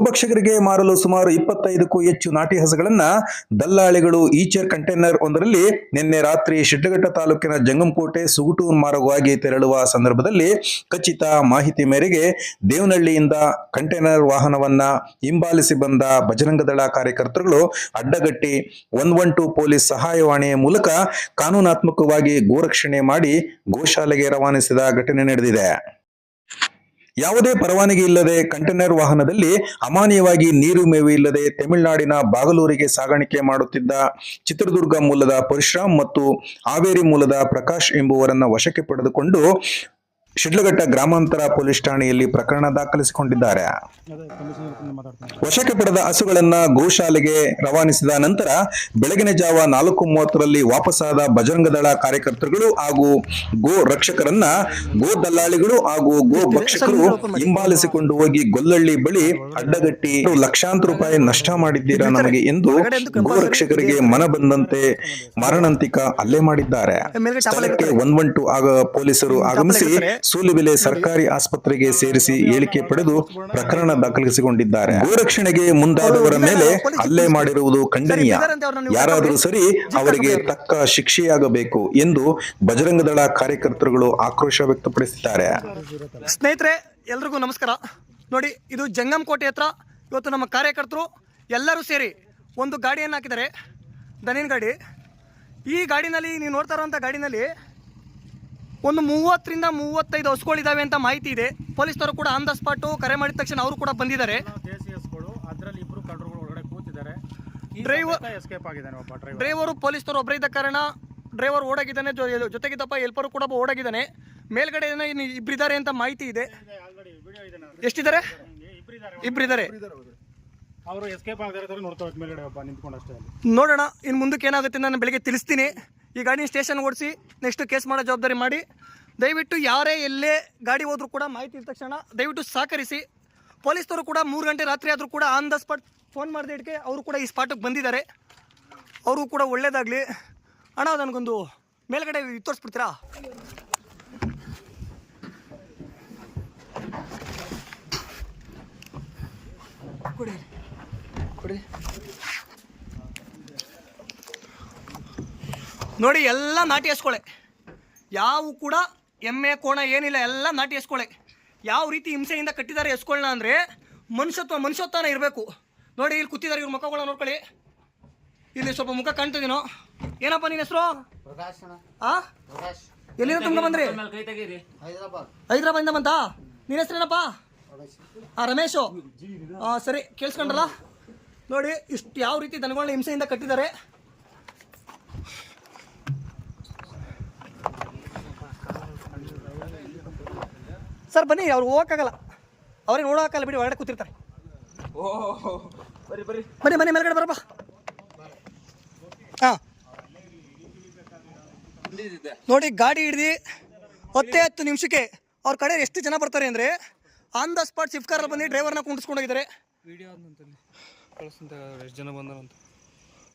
ಗೋಭಕ್ಷಕರಿಗೆ ಮಾರಲು ಸುಮಾರು 25ಕ್ಕೂ ಹೆಚ್ಚು ನಾಟಿ ಹಸುಗಳನ್ನು ದಲ್ಲಾಳಿಗಳು ಈಚರ್ ಕಂಟೈನರ್ ಒಂದರಲ್ಲಿ ನಿನ್ನೆ ರಾತ್ರಿ ಶಿಡ್ಲಘಟ್ಟ ತಾಲೂಕಿನ ಜಂಗಮಕೋಟೆ ಸುಗುಟೂರು ಮಾರ್ಗವಾಗಿ ತೆರಳುವ ಸಂದರ್ಭದಲ್ಲಿ ಖಚಿತ ಮಾಹಿತಿ ಮೇರೆಗೆ ದೇವನಹಳ್ಳಿಯಿಂದ ಕಂಟೈನರ್ ವಾಹನವನ್ನ ಹಿಂಬಾಲಿಸಿ ಬಂದ ಬಜರಂಗ ದಳ ಕಾರ್ಯಕರ್ತರುಗಳು ಅಡ್ಡಗಟ್ಟಿ 112 ಪೊಲೀಸ್ ಸಹಾಯವಾಣಿಯ ಮೂಲಕ ಕಾನೂನಾತ್ಮಕವಾಗಿ ಗೋರಕ್ಷಣೆ ಮಾಡಿ ಗೋಶಾಲೆಗೆ ರವಾನಿಸಿದ ಘಟನೆ ನಡೆದಿದೆ. ಯಾವುದೇ ಪರವಾನಗಿ ಇಲ್ಲದೆ ಕಂಟೈನರ್ ವಾಹನದಲ್ಲಿ ಅಮಾನ್ಯವಾಗಿ ನೀರು ಮೇವು ಇಲ್ಲದೆ ತಮಿಳುನಾಡಿನ ಬಾಗಲೂರಿಗೆ ಸಾಗಾಣಿಕೆ ಮಾಡುತ್ತಿದ್ದ ಚಿತ್ರದುರ್ಗ ಮೂಲದ ಪರಶುರಾಮ್ ಮತ್ತು ಹಾವೇರಿ ಮೂಲದ ಪ್ರಕಾಶ್ ಎಂಬುವರನ್ನ ವಶಕ್ಕೆ ಪಡೆದುಕೊಂಡು ಶಿಡ್ಲಘಟ್ಟ ಗ್ರಾಮಾಂತರ ಪೊಲೀಸ್ ಠಾಣೆಯಲ್ಲಿ ಪ್ರಕರಣ ದಾಖಲಿಸಿಕೊಂಡಿದ್ದಾರೆ. ವಶಕ್ಕೆ ಪಡೆದ ಹಸುಗಳನ್ನ ಗೋಶಾಲೆಗೆ ರವಾನಿಸಿದ ನಂತರ ಬೆಳಗಿನ ಜಾವ 4:30ರಲ್ಲಿ ವಾಪಸ್ಸಾದ ಬಜರಂಗ ದಳ ಕಾರ್ಯಕರ್ತರುಗಳು ಹಾಗೂ ಗೋ ರಕ್ಷಕರನ್ನ ಗೋ ದಲ್ಲಾಳಿಗಳು ಹಾಗೂ ಗೋ ಭಕ್ಷಕರು ಹಿಂಬಾಲಿಸಿಕೊಂಡು ಹೋಗಿ ಗೊಲ್ಲಹಳ್ಳಿ ಬಳಿ ಅಡ್ಡಗಟ್ಟಿ ಲಕ್ಷಾಂತರ ರೂಪಾಯಿ ನಷ್ಟ ಮಾಡಿದ್ದೀರಾ ನಮಗೆ ಎಂದು ಗೋ ರಕ್ಷಕರಿಗೆ ಮನ ಬಂದಂತೆ ಮಾರಣಾಂತಿಕ ಹಲ್ಲೆ ಮಾಡಿದ್ದಾರೆ. ಸ್ಥಳಕ್ಕೆ 112 ಪೊಲೀಸರು ಆಗಮಿಸಿ ಸೂಲಿಬೆಲೆ ಸರ್ಕಾರಿ ಆಸ್ಪತ್ರೆಗೆ ಸೇರಿಸಿ ಹೇಳಿಕೆ ಪಡೆದು ಪ್ರಕರಣ ದಾಖಲಿಸಿಕೊಂಡಿದ್ದಾರೆ. ಗೋರಕ್ಷಣೆಗೆ ಮುಂದಾದವರ ಮೇಲೆ ಹಲ್ಲೆ ಮಾಡಿರುವುದು ಖಂಡನೀಯ. ಯಾರಾದರೂ ಸರಿ ಅವರಿಗೆ ತಕ್ಕ ಶಿಕ್ಷೆಯಾಗಬೇಕು ಎಂದು ಬಜರಂಗ ದಳ ಕಾರ್ಯಕರ್ತರುಗಳು ಆಕ್ರೋಶ ವ್ಯಕ್ತಪಡಿಸಿದ್ದಾರೆ. ಸ್ನೇಹಿತರೆ, ಎಲ್ರಿಗೂ ನಮಸ್ಕಾರ. ನೋಡಿ, ಇದು ಜಂಗಮಕೋಟೆ ಹತ್ರ ಇವತ್ತು ನಮ್ಮ ಕಾರ್ಯಕರ್ತರು ಎಲ್ಲರೂ ಸೇರಿ ಒಂದು ಗಾಡಿಯನ್ನು ಹಾಕಿದ್ದಾರೆ, ದನಿನ್ ಗಾಡಿ. ಈ ಗಾಡಿನಲ್ಲಿ ನೀವು ನೋಡ್ತಾ ಇರೋಂಥ ಗಾಡಿನಲ್ಲಿ ಒಂದು 30ರಿಂದ 35 ಹಸುಗಳಿದ್ದಾವೆ ಅಂತ ಮಾಹಿತಿ ಇದೆ. ಪೊಲೀಸರು ಕೂಡ ಆನ್ ದ ಸ್ಪಾಟು ಕರೆ ಮಾಡಿದ ತಕ್ಷಣ ಅವರು ಕೂಡ ಬಂದಿದ್ದಾರೆ. ಡ್ರೈವರು ಪೊಲೀಸರು ಒಬ್ಬರೇ ಇದ್ದ ಕಾರಣ ಡ್ರೈವರ್ ಓಡಾಗಿದ್ದಾನೆ, ಜೊತೆಗಿದ್ದಪ್ಪ ಹೆಲ್ಪರು ಕೂಡ ಓಡಾಗಿದ್ದಾನೆ. ಮೇಲ್ಗಡೆ ಇಬ್ಬರಿದ್ದಾರೆ ಅಂತ ಮಾಹಿತಿ ಇದೆ. ಎಷ್ಟಿದ್ದಾರೆ? ಇಬ್ಬರಿದ್ದಾರೆ. ನೋಡೋಣ ಇನ್ನು ಮುಂದಕ್ಕೆ ಏನಾಗುತ್ತೆ ನಾನು ಬೆಳಿಗ್ಗೆ ತಿಳಿಸ್ತೀನಿ. ಈ ಗಾಡಿ ಸ್ಟೇಷನ್ ಓಡಿಸಿ ನೆಕ್ಸ್ಟ್ ಕೇಸ್ ಮಾಡೋ ಜವಾಬ್ದಾರಿ ಮಾಡಿ. ದಯವಿಟ್ಟು ಯಾರೇ ಎಲ್ಲೇ ಗಾಡಿ ಹೋದ್ರೂ ಕೂಡ ಮಾಹಿತಿ ಇದ್ದ ತಕ್ಷಣ ದಯವಿಟ್ಟು ಸಹಕರಿಸಿ. ಪೊಲೀಸರು ಕೂಡ 3 ಗಂಟೆ ರಾತ್ರಿ ಆದರೂ ಕೂಡ ಆನ್ ದ ಸ್ಪಾಟ್ ಫೋನ್ ಮಾಡಿದ ಇಟ್ಕೆ ಅವರು ಕೂಡ ಈ ಸ್ಪಾಟಿಗೆ ಬಂದಿದ್ದಾರೆ. ಅವರು ಕೂಡ ಒಳ್ಳೇದಾಗಲಿ. ಅಣ್ಣ, ನನಗೊಂದು ಮೇಲ್ಗಡೆ ತೋರಿಸ್ಬಿಡ್ತೀರಾ? ಕೊಡಿ ಕೊಡಿ. ನೋಡಿ, ಎಲ್ಲ ನಾಟಿ ಹಸ್ಕೊಳೆ, ಯಾವ ಕೂಡ ಎಮ್ಮೆ ಕೋಣ ಏನಿಲ್ಲ, ಎಲ್ಲ ನಾಟಿ ಹಸ್ಕೊಳೆ. ಯಾವ ರೀತಿ ಹಿಂಸೆಯಿಂದ ಕಟ್ಟಿದ್ದಾರೆ ಹಸ್ಕೊಳ್ನ ಅಂದರೆ ಮನುಷ್ಯತ್ವನ ಇರಬೇಕು. ನೋಡಿ, ಇಲ್ಲಿ ಕೂತಿದ್ದಾರೆ, ಇವ್ರ ಮುಖಗಳನ್ನ ನೋಡ್ಕೊಳ್ಳಿ. ಇಲ್ಲಿ ಸ್ವಲ್ಪ ಮುಖ ಕಾಣ್ತಿದ್ದೀನೋ. ಏನಪ್ಪ ನಿನ್ನ ಹೆಸರು? ಎಲ್ಲಿಂದ ತುಂಬ ಬಂದ್ರಿ? ಹೈದರಾಬಾದಿಂದ ಬಂತ. ನಿನ್ನ ಹೆಸರೇನಪ್ಪ? ರಮೇಶು. ಸರಿ, ಕೇಳಿಸ್ಕೊಂಡ್ರಲ್ಲ. ನೋಡಿ, ಇಷ್ಟು ಯಾವ ರೀತಿ ದನಗಳನ್ನ ಹಿಂಸೆಯಿಂದ ಕಟ್ಟಿದ್ದಾರೆ. ಸರ್ ಬನ್ನಿ, ಅವ್ರು ಹೋಗೋಕ್ಕಾಗಲ್ಲ, ಅವ್ರಿಗೆ ನೋಡೋಕ್ಕಾಗಲ್ಲ ಬಿಡಿ, ಹೊರಗಡೆ ಕೂತಿರ್ತಾರೆ. ಬನ್ನಿ ಬನ್ನಿ, ಮೇಲ್ಗಡೆ ಬರಪ್ಪ. ಹಾಂ, ನೋಡಿ, ಗಾಡಿ ಹಿಡ್ದು 10 ನಿಮಿಷಕ್ಕೆ ಅವ್ರ ಕಡೆ ಎಷ್ಟು ಜನ ಬರ್ತಾರೆ ಅಂದರೆ ಆನ್ ದ ಸ್ಪಾಟ್ ಸ್ವಿಫ್ಟ್ ಕಾರಲ್ಲಿ ಬಂದು ಡ್ರೈವರ್ನ ಕುಂಡಿಸ್ಕೊಂಡು ಹೋಗಿದ್ದಾರೆ. ವಿಡಿಯೋ ಎಷ್ಟು ಜನ ಬಂದರು ಅಂತ